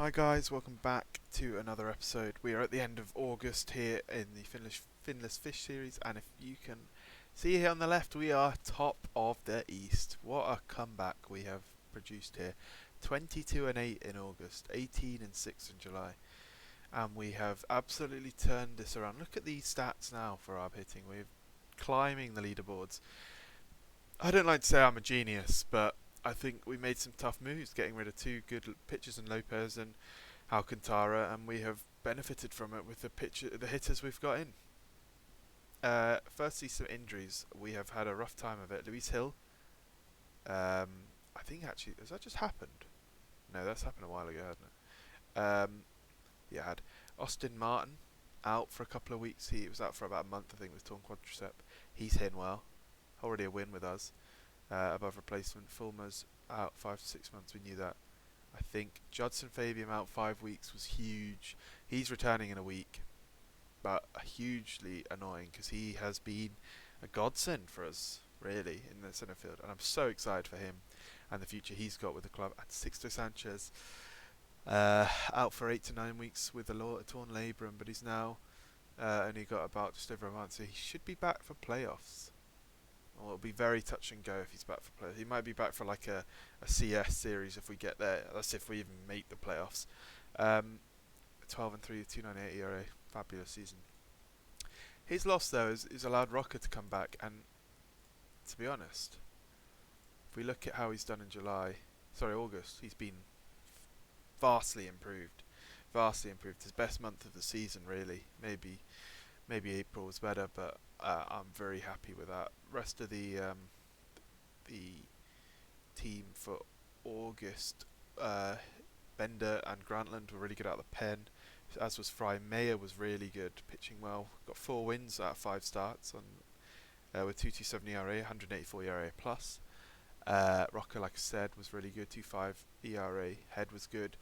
Hi guys, welcome back to another episode. We are at the end of August here in the Finless Fish series, and if you can see here on the left, we are top of the East. What a comeback we have produced here. 22 and 8 in August, 18 and 6 in July, and we have absolutely turned this around. Look at these stats now for our hitting. We're climbing the leaderboards. I don't like to say I'm a genius, but I think we made some tough moves, getting rid of two good pitchers in Lopez and Alcantara, and we have benefited from it with the hitters we've got in. Firstly, some injuries. We have had a rough time of it. Luis Hill. I think actually, has that just happened? No, that's happened a while ago, hasn't it? Yeah, had Austin Martin out for a couple of weeks. He was out for about a month, I think, with torn quadricep. He's hitting well. Already a win with us. Above replacement. Fulmer's out 5 to 6 months. We knew that. I think Judson Fabian out 5 weeks was huge. He's returning in a week, but hugely annoying because he has been a godsend for us, really, in the centre field, and I'm so excited for him and the future he's got with the club. And Sixto Sanchez out for 8 to 9 weeks with a torn labrum, but he's now only got about just over a month, so he should be back for playoffs. Well, it'll be very touch and go if he's back for playoffs. He might be back for like a CS series if we get there. That's if we even make the playoffs. 12 and 3, 2.98 ERA, fabulous season. His loss though is allowed Rocker to come back, and to be honest, if we look at how he's done in August, he's been vastly improved. Vastly improved. His best month of the season, really. Maybe April was better, but I'm very happy with that. Rest of the team for August, Bender and Grantland were really good out of the pen, as was Fry. Mayer was really good, pitching well. Got 4 wins out of 5 starts on with 2.27 ERA, 184 ERA plus. Rocker, like I said, was really good, 2.5 ERA. Head was good.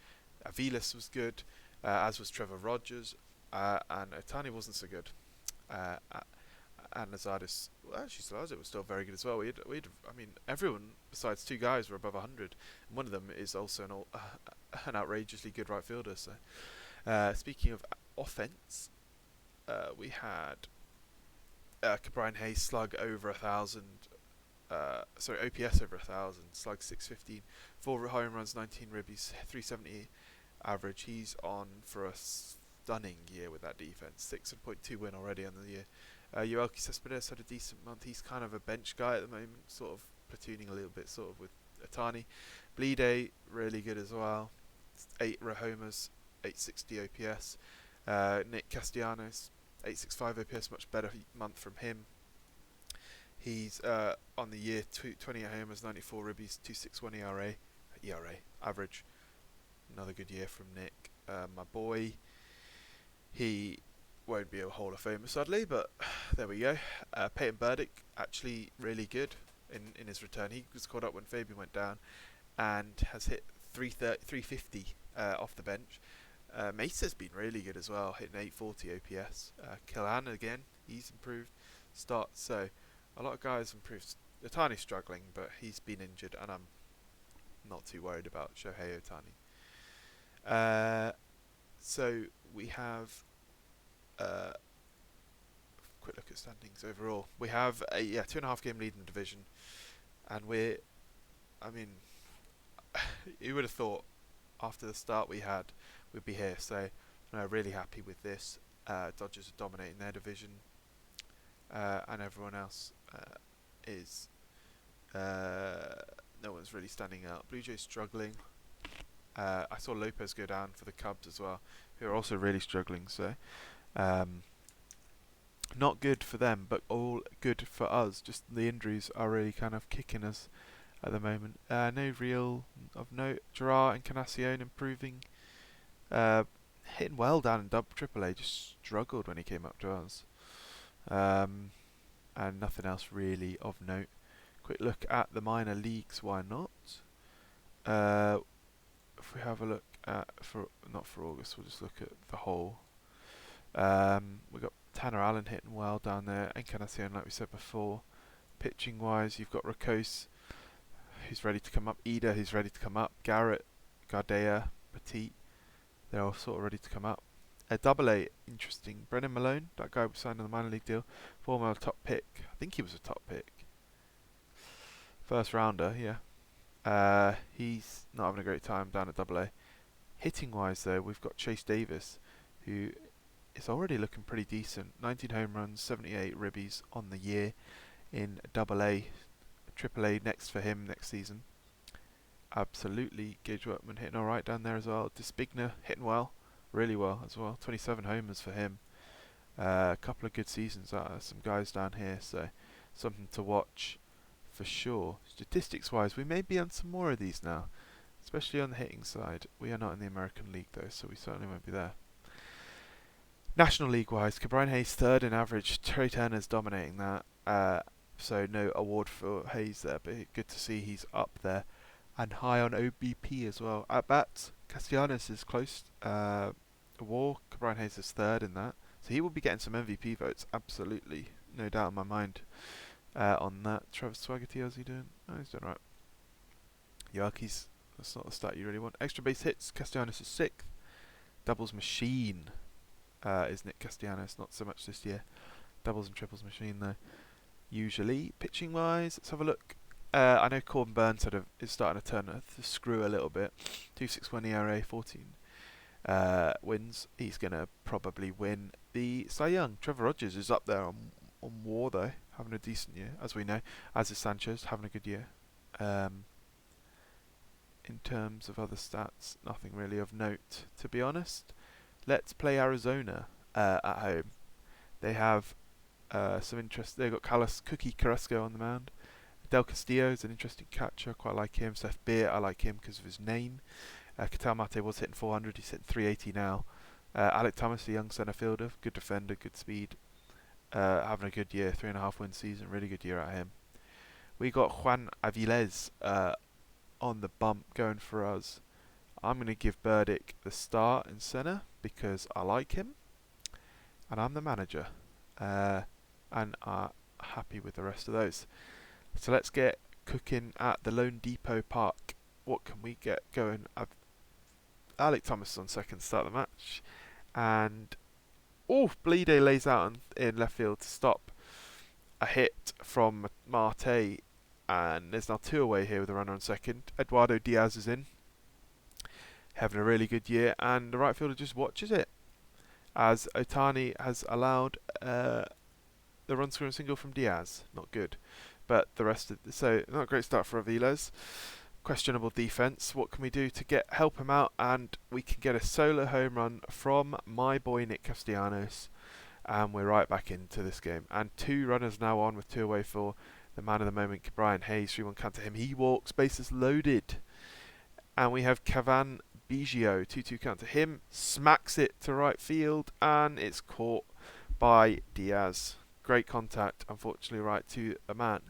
Aviles was good, as was Trevor Rogers. And Otani wasn't so good. And Lazardis, well, actually Salazar was still very good as well. I mean, everyone besides 2 guys were above 100, and one of them is also an outrageously good right fielder. So, speaking of offense, we had Brian Hayes slug over 1,000. OPS over 1,000, slug 615, 4 home runs, 19 ribbies, 370 average. He's on for a stunning year with that defense. 6.2 win already on the year. Yoelki Cespedes had a decent month. He's kind of a bench guy at the moment, sort of platooning a little bit, sort of with Otani. Bleede really good as well. 8 homers, 860 OPS. Nick Castellanos, 865 OPS, much better month from him. He's on the year 28 homers, 94 ribbies, 261 ERA average. Another good year from Nick, my boy. He won't be a Hall of Famer sadly, but there we go. Peyton Burdick actually really good in his return. He was caught up when Fabian went down and has hit 350 off the bench. Mesa's been really good as well, hitting 840 OPS. Killan again, he's improved. So a lot of guys improved. Otani's struggling, but he's been injured, and I'm not too worried about Shohei Otani. So we have quick look at standings overall. We have a 2.5 game lead in the division, and you would have thought after the start we had, we'd be here. So no, really happy with this. Dodgers are dominating their division, and everyone else is no one's really standing out. Blue Jays struggling. I saw Lopez go down for the Cubs as well, who are also really struggling. So not good for them, but all good for us. Just the injuries are really kind of kicking us at the moment. No real of note. Gerard and Encarnacion improving. Hitting well down in AAA, just struggled when he came up to us. And nothing else really of note. Quick look at the minor leagues, why not? If we have a look at, not for August, we'll just look at the whole. We've got Tanner Allen hitting well down there. Encarnacion, like we said before. Pitching wise, you've got Ricos, who's ready to come up. Ida, who's ready to come up. Garrett, Gardea, Petit. they're all sort of ready to come up. Double A, interesting. Brennan Malone, that guy we signed on the minor league deal, former top pick. I think he was a top pick. First rounder, yeah. He's not having a great time down at Double A. Hitting wise though, we've got Chase Davis, who is already looking pretty decent. 19 home runs, 78 ribbies on the year in Double A. Triple A next for him next season. Absolutely, Gage Workman hitting alright down there as well. Despigna hitting well, really well as well. 27 homers for him. A couple of good seasons out of some guys down here, so something to watch for sure. Statistics wise, we may be on some more of these now, especially on the hitting side. We are not in the American League though, so we certainly won't be there. National League wise, Cabrian Hayes third in average. Trey Turner's dominating that. So no award for Hayes there, but good to see he's up there and high on OBP as well. At bats, Castellanos is close. War, Cabrian Hayes is third in that, so he will be getting some MVP votes. Absolutely, no doubt in my mind on that. Travis Swaggerty, how's he doing? Oh, he's doing right. Yarkies, that's not the stat you really want. Extra base hits, Castellanos is sixth. Doubles machine is Nick Castellanos, not so much this year. Doubles and triples machine though. Usually, pitching wise, let's have a look. I know Corbin Burns is starting to turn the screw a little bit. 2.61 ERA, 14 wins. He's going to probably win the Cy Young. Trevor Rogers is up there on WAR though, having a decent year, as we know. As is Sanchez, having a good year. In terms of other stats, nothing really of note, to be honest. Let's play Arizona at home. They have some interest. They've got Cookie Carrasco on the mound. Del Castillo is an interesting catcher. I quite like him. Seth Beer, I like him because of his name. Ketel Marte was hitting 400. He's hitting 380 now. Alec Thomas, the young centre fielder, good defender, good speed. Having a good year, 3.5 win season, really good year at him. We got Juan Avilés on the bump going for us. I'm going to give Burdick the start in centre because I like him and I'm the manager. And I'm happy with the rest of those. So let's get cooking at the Lone Depot Park. What can we get going? Alec Thomas on second, start the match. And Bleeday lays out in left field to stop a hit from Marte. And there's now 2 away here with a runner on second. Eduardo Diaz is in, having a really good year, and the right fielder just watches it as Otani has allowed the run scoring single from Diaz. Not good, but the rest of so not a great start for Aviles. Questionable defense. What can we do to help him out? And we can get a solo home run from my boy Nick Castellanos, and we're right back into this game. And 2 runners now on with 2 away for the man of the moment, Cabrian Hayes. 3-1 count to him. He walks, bases loaded, and we have Cavan Biggio, 2-2 count to him, smacks it to right field, and it's caught by Diaz. Great contact, unfortunately, right to the man.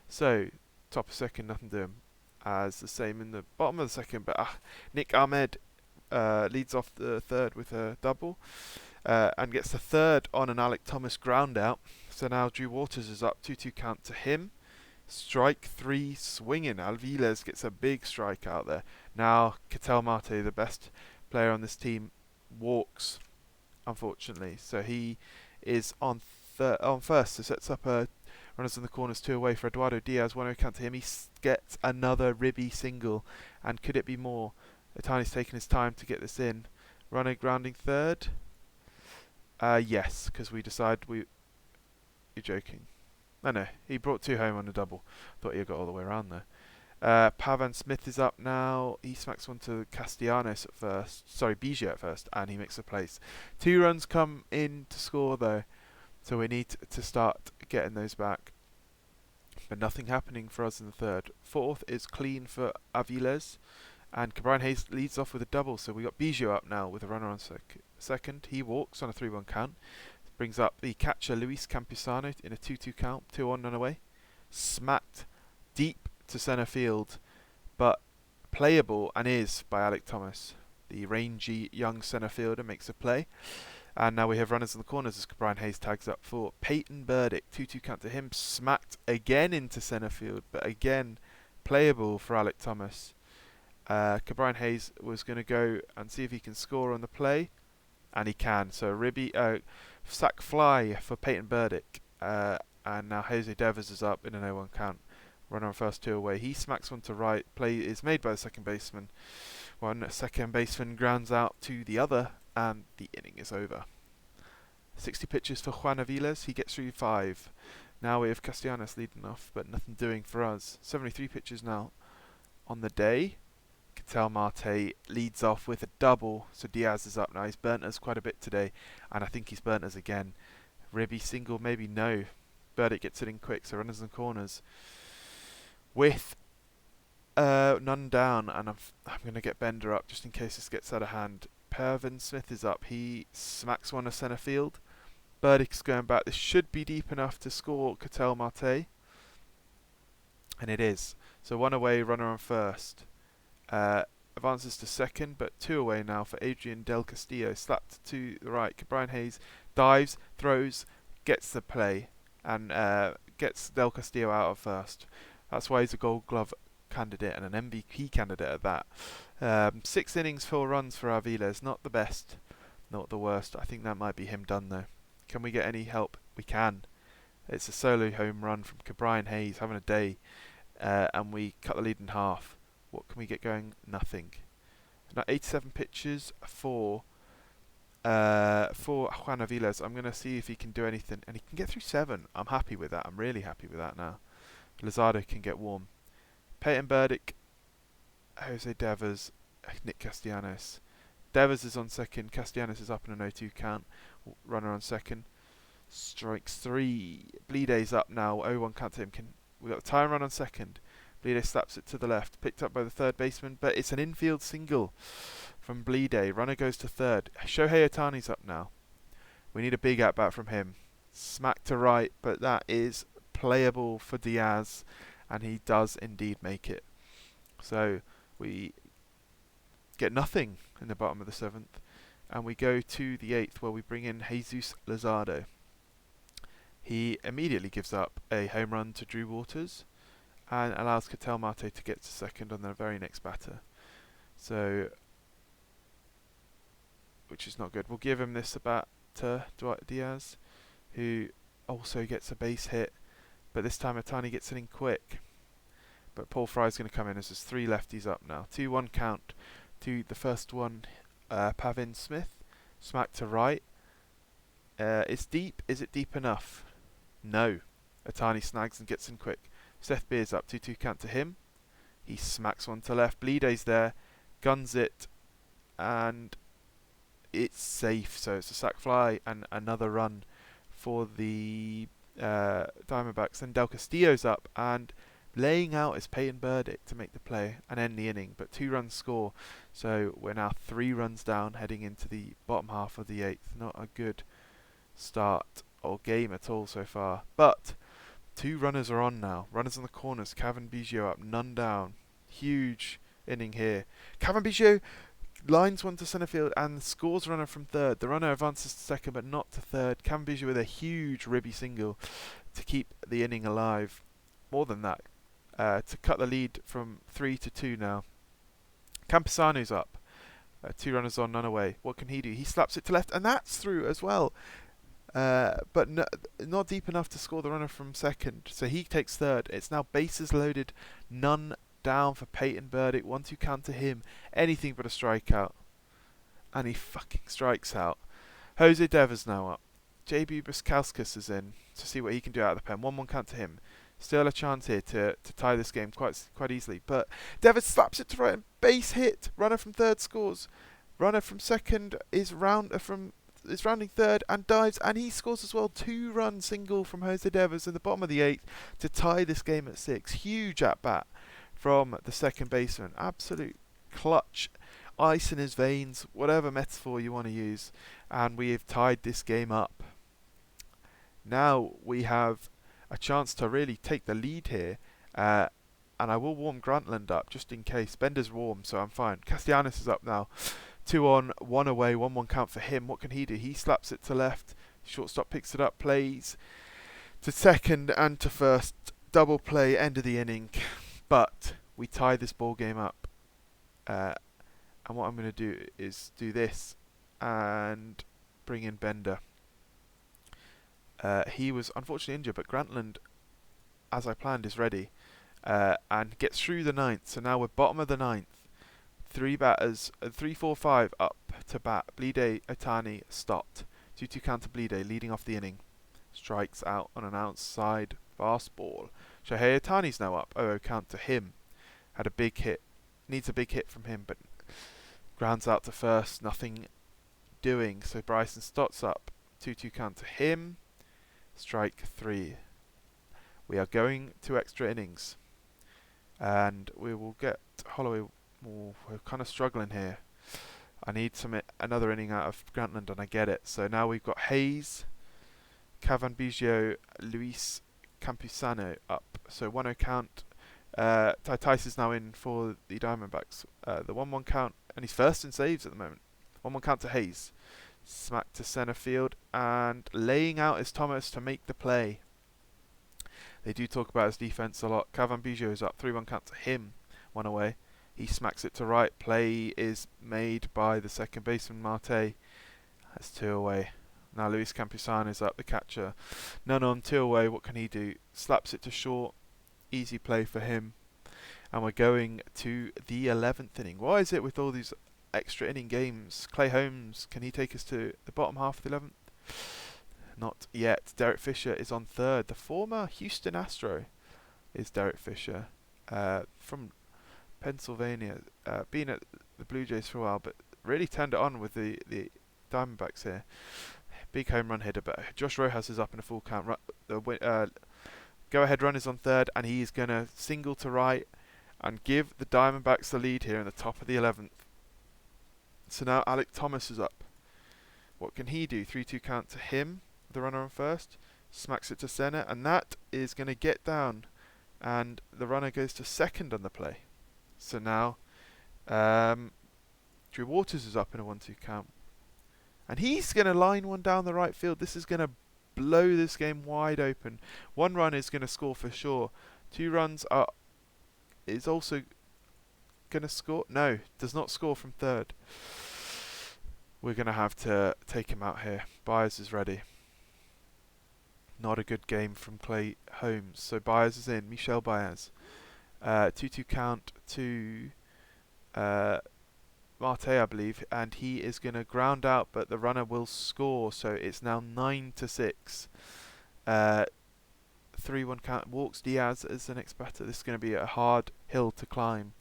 So, top of second, nothing to him. As the same in the bottom of the second, but Nick Ahmed leads off the third with a double and gets the third on an Alec Thomas ground out. So now Drew Waters is up, 2-2 count to him. Strike 3 swinging. Aviles gets a big strike out there. Now Ketel Marte, the best player on this team, walks, unfortunately. So he is on first. So sets up a runners in the corners, 2 away for Eduardo Diaz. 1-0 count to him. He gets another ribby single. And could it be more? Otani's taking his time to get this in. Runner grounding third. Yes, because we decide You're joking. No, he brought 2 home on a double. Thought he got all the way around there. Pavan Smith is up now. He smacks one to Castellanos at first. Sorry, Biggio at first, and he makes a place. 2 runs come in to score though, so we need to start getting those back. But nothing happening for us in the third. Fourth is clean for Aviles, and Cabrian Hayes leads off with a double. So we got Biggio up now with a runner on second. He walks on a 3-1 count. Brings up the catcher Luis Campusano in a 2-2 count, 2-1 none away. Smacked deep to centre field, but playable and is by Alec Thomas. The rangy young centre fielder makes a play. And now we have runners in the corners as Cabrian Hayes tags up for Peyton Burdick. 2-2 count to him. Smacked again into centre field, but again playable for Alec Thomas. Cabrian Hayes was going to go and see if he can score on the play, and he can. So Ribby sack fly for Peyton Burdick, and now Jose Devers is up in an 0-1 count. Runner on first, 2 away. He smacks one to right. Play is made by the second baseman. One second baseman grounds out to the other, and the inning is over. 60 pitches for Juan Aviles. He gets through 5. Now we have Castellanos leading off, but nothing doing for us. 73 pitches now on the day. Ketel Marte leads off with a double, so Diaz is up now. He's burnt us quite a bit today, and I think he's burnt us again. Ribby single, maybe no. Burdick gets it in quick, so runners and corners. With none down, and I'm going to get Bender up just in case this gets out of hand. Pervin Smith is up. He smacks one to centre field. Burdick's going back. This should be deep enough to score Ketel Marte, and it is. So 1 away, runner on first. Advances to second, but 2 away now for Adrian Del Castillo. Slapped to the right. Brian Hayes dives, throws, gets the play, and gets Del Castillo out of first. That's why he's a Gold Glove candidate and an MVP candidate at that. 6 innings, 4 runs for Aviles. Not the best, not the worst. I think that might be him done though. Can we get any help? We can. It's a solo home run from Cabrian Hayes, having a day, and we cut the lead in half. What can we get going? Nothing. Now 87 pitches for Juan Aviles. I'm going to see if he can do anything, and he can get through 7. I'm happy with that. I'm really happy with that now. Luzardo can get warm. Peyton Burdick, Jose Devers, Nick Castellanos. Devers is on second. Castellanos is up in an 0-2 count. Runner on second. Strikes 3. Bleeday's up now. 0-1 count to him. We got the time run on second. Bleeday slaps it to the left. Picked up by the third baseman, but it's an infield single from Bleeday. Runner goes to third. Shohei Ohtani's up now. We need a big at bat from him. Smack to right, but that is playable for Diaz, and he does indeed make it. So we get nothing in the bottom of the 7th, and we go to the 8th where we bring in Jesus Luzardo. He immediately gives up a home run to Drew Waters and allows Ketel Marte to get to second on the very next batter. So, which is not good. We'll give him this at bat to Dwight Diaz, who also gets a base hit, but this time Ohtani gets it in quick. But Paul Fry's going to come in as there's 3 lefties up now. 2-1 count to the first one, Pavin Smith. Smack to right. It's deep. Is it deep enough? No. Ohtani snags and gets in quick. Seth Beers up. 2-2 count to him. He smacks one to left. Bleeday's there. Guns it. And it's safe. So it's a sac fly and another run for the Diamondbacks. Then Del Castillo's up, and laying out is Peyton Burdick to make the play and end the inning, but 2 runs score. So we're now 3 runs down heading into the bottom half of the 8th. Not a good start or game at all so far, but 2 runners are on now. Runners on the corners. Kevin Biggio up, none down. Huge inning here. Kevin Biggio lines one to centre field and scores a runner from third. The runner advances to second, but not to third. Kevin Biggio with a huge ribby single to keep the inning alive. More than that, to cut the lead from 3-2 now. Campusano's up. 2 runners on, none away. What can he do? He slaps it to left, and that's through as well. But not deep enough to score the runner from second. So he takes third. It's now bases loaded, none down for Peyton Burdick. 1-2 count to him. Anything but a strikeout. And he fucking strikes out. Jose Devers now up. JB Bruskauskas is in to see what he can do out of the pen. 1-1 count to him. Still a chance here to tie this game quite easily. But Devers slaps it to right and base hit. Runner from third scores. Runner from second is rounding third and dives, and he scores as well. 2-run single from Jose Devers in the bottom of the 8th to tie this game at 6. Huge at bat from the second baseman. Absolute clutch. Ice in his veins, whatever metaphor you want to use. And we have tied this game up. Now we have a chance to really take the lead here, and I will warm Grantland up just in case. Bender's warm, so I'm fine. Castellanos is up now. 2 on, 1 away, 1-1 count for him. What can he do? He slaps it to left. Shortstop picks it up, plays to second and to first. Double play, end of the inning. But we tie this ball game up. And what I'm going to do is do this and bring in Bender. He was unfortunately injured, but Grantland, as I planned, is ready and gets through the ninth. So now we're bottom of the ninth. Three batters, 3-4-5 up to bat. Bleeday, Otani stopped. 2-2 count to Bleeday, leading off the inning. Strikes out on an outside fastball. Shohei Otani's now up. 0-0 count to him. Had a big hit. Needs a big hit from him, but grounds out to first. Nothing doing. So Bryson Stott's up. 2-2 count to him. Strike 3. We are going to extra innings. And we will get Holloway. Ooh, we're kind of struggling here. I need another inning out of Grantland, and I get it. So now we've got Hayes, Cavan Biggio, Luis Campusano up. So 1-0 count. Tice is now in for the Diamondbacks. The 1-1 count, and he's first in saves at the moment. 1-1 count to Hayes. Smack to centre field, and laying out is Thomas to make the play. They do talk about his defence a lot. Cavan Biggio is up. 3-1 count to him. 1 away. He smacks it to right. Play is made by the second baseman, Marte. That's 2 away. Now Luis Campusano is up, the catcher. None on, 2 away. What can he do? Slaps it to short. Easy play for him. And we're going to the 11th inning. Why is it with all these extra inning games? Clay Holmes, can he take us to the bottom half of the 11th? Not yet. Derek Fisher is on third. The former Houston Astro is Derek Fisher from Pennsylvania. Been at the Blue Jays for a while, but really turned it on with the Diamondbacks here. Big home run hitter, but Josh Rojas is up in a full count. The go-ahead run is on third, and he's going to single to right and give the Diamondbacks the lead here in the top of the 11th. So now Alec Thomas is up. What can he do? 3-2 count to him. The runner on first. Smacks it to center, and that is going to get down. And the runner goes to second on the play. So now Drew Waters is up in a 1-2 count. And he's going to line one down the right field. This is going to blow this game wide open. 1 run is going to score for sure. 2 runs is also going to score. No, does not score from third. We're going to have to take him out here. Byers is ready. Not a good game from Clay Holmes. So Byers is in. Michel Byers. 2-2 count to Marte, I believe, and he is going to ground out, but the runner will score. So it's now 9-6. 3-1 count. Walks Diaz as the next batter. This is going to be a hard hill to climb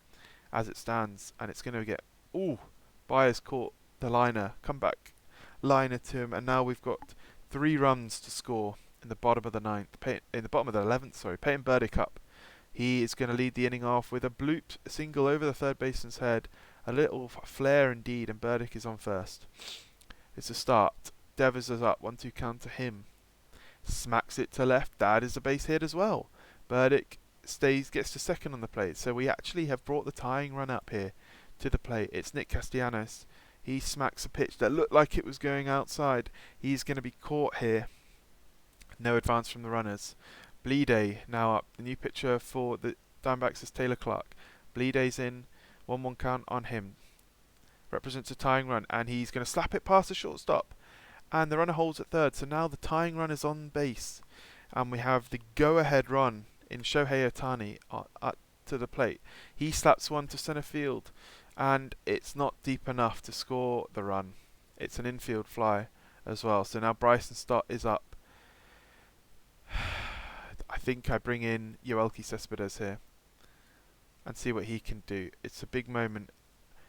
as it stands, and it's going to get. Ooh, Byers caught the liner. Come back, liner to him, and now we've got 3 runs to score in the bottom of the 9th. In the bottom of the 11th, sorry. Peyton Burdick up. He is going to lead the inning off with a bloop single over the third baseman's head. A little flare indeed, and Burdick is on first. It's a start. Devers is up. 1-2 count to him. Smacks it to left. That is a base hit as well. Burdick gets to second on the plate. So we actually have brought the tying run up here to the plate. It's Nick Castellanos. He smacks a pitch that looked like it was going outside. He's going to be caught here. No advance from the runners. Bleeday now up. The new pitcher for the Diamondbacks is Taylor Clark. Bleeday's in. 1-1 count on him. Represents a tying run, and he's going to slap it past the shortstop. And the runner holds at third. So now the tying run is on base. And we have the go-ahead run in Shohei Otani to the plate. He slaps one to center field, and it's not deep enough to score the run. It's an infield fly as well. So now Bryson Stott is up. I think I bring in Yoelqui Cespedes here and see what he can do. It's a big moment.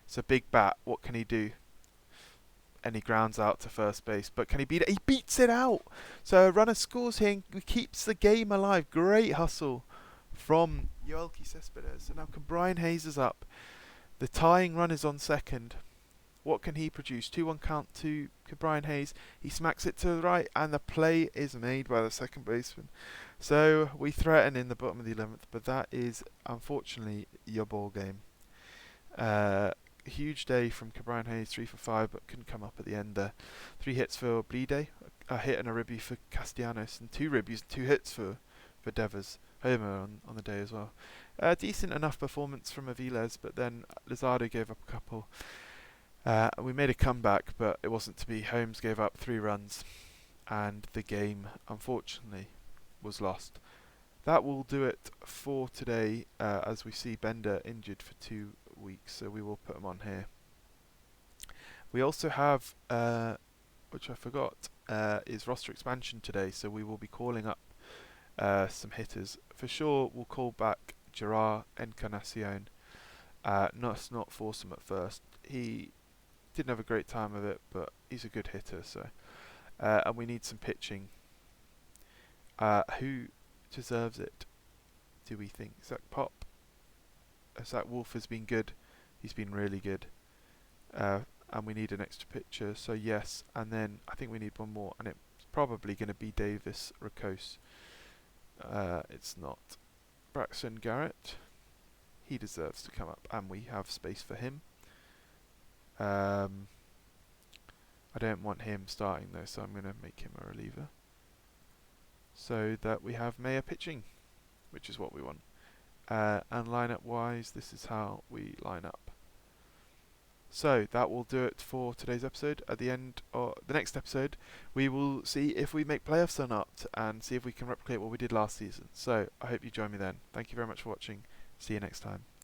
It's a big bat. What can he do? And he grounds out to first base. But can he beat it? He beats it out. So a runner scores here and keeps the game alive. Great hustle from Yoelqui Cespedes. So now Brian Hayes is up. The tying run is on second. What can he produce? 2-1 count to Brian Hayes. He smacks it to the right, and the play is made by the second baseman. So we threaten in the bottom of the 11th, but that is unfortunately your ball game. Huge day from Brian Hayes, 3 for 5, but couldn't come up at the end there. 3 hits for Bleeday, a hit and a ribby for Castellanos, and 2 ribbies and 2 hits for Devers. homer on the day as well. Decent enough performance from Aviles, but then Lizardo gave up a couple. We made a comeback, but it wasn't to be. Holmes gave up 3 runs, and the game, unfortunately, was lost. That will do it for today, as we see Bender injured for 2 weeks, so we will put him on here. We also have, which I forgot, is roster expansion today, so we will be calling up some hitters. For sure, we'll call back Gerard Encarnacion. Not force him at first. He didn't have a great time of it, but he's a good hitter, so. And we need some pitching. Who deserves it, do we think? Zach Pop? Zach Wolf has been good. He's been really good. And we need an extra pitcher, so yes. And then I think we need one more, and it's probably going to be Davis Racos. It's not. Braxton Garrett. He deserves to come up, and we have space for him. I don't want him starting though, so I'm going to make him a reliever. So that we have Mayer pitching, which is what we want. And lineup wise, this is how we line up. So that will do it for today's episode. At the end of the next episode, we will see if we make playoffs or not, and see if we can replicate what we did last season. So I hope you join me then. Thank you very much for watching. See you next time.